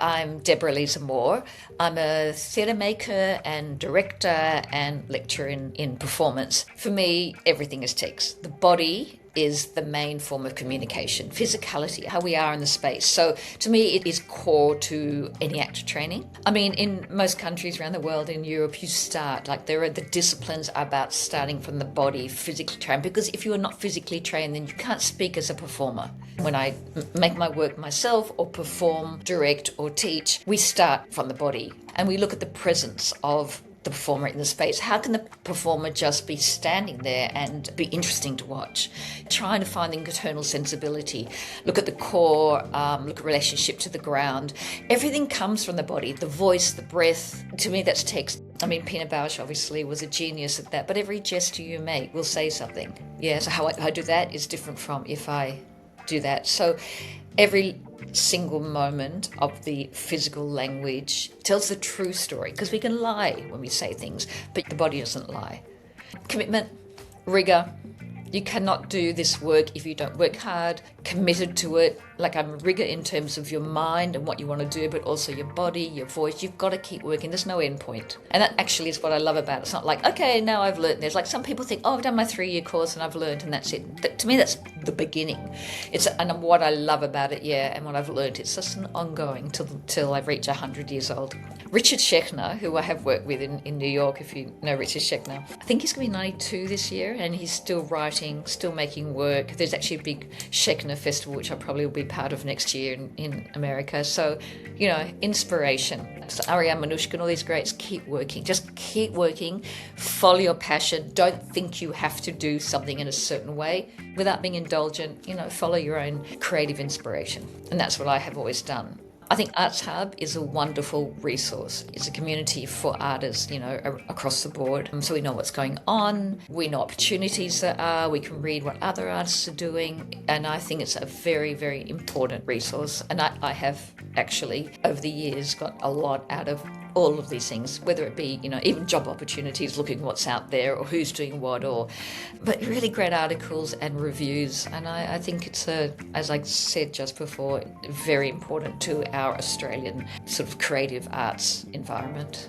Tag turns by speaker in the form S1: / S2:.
S1: I'm Deborah Leiser-Moore. I'm a theatre maker and director and lecturer in performance. For me, everything is text. The body is the main form of communication, physicality, how we are in the space. So to me, it is core to any actor training. I mean, in most countries around the world, in Europe, you start, the disciplines are about starting from the body, physically trained, because if you are not physically trained, then you can't speak as a performer. When I make my work myself or perform, direct or teach, we start from the body and we look at the presence of the performer in the space. How can the performer just be standing there and be interesting to watch? Trying to find the internal sensibility, look at the core, look at relationship to the ground. Everything comes from the body, the voice, the breath. To me, that's text. I mean, Pina Bausch obviously was a genius at that, but every gesture you make will say something. Yeah, so how I do that is different from if I do that. So every single moment of the physical language tells the true story, because we can lie when we say things, but the body doesn't lie. Commitment, rigor. You cannot do this work if you don't work hard, committed to it. Like I'm rigor in terms of your mind and what you want to do, but also your body, your voice. You've got to keep working. There's no end point. And that actually is what I love about it. It's not like, okay, now I've learned. There's like some people think, oh, I've done my 3-year course and I've learned and that's it. To me, that's the beginning. And what I love about it, and what I've learned, it's just an ongoing till I reach 100 years old. Richard Schechner, who I have worked with in New York, if you know Richard Schechner, I think he's going to be 92 this year and he's still writing, still making work. There's actually a big Schechner festival, which I probably will be part of next year in America. So, inspiration. So Ariane Manushka and all these greats, keep working. Just keep working. Follow your passion. Don't think you have to do something in a certain way without being indulgent. Follow your own creative inspiration. And that's what I have always done. I think Artshub is a wonderful resource. It's a community for artists, across the board. So we know what's going on. We know opportunities there are. We can read what other artists are doing. And I think it's a very, very important resource. And I have actually, over the years, got a lot out of all of these things, whether it be, even job opportunities, looking what's out there or who's doing what, but really great articles and reviews. And I think it's as I said just before, very important to our Australian sort of creative arts environment.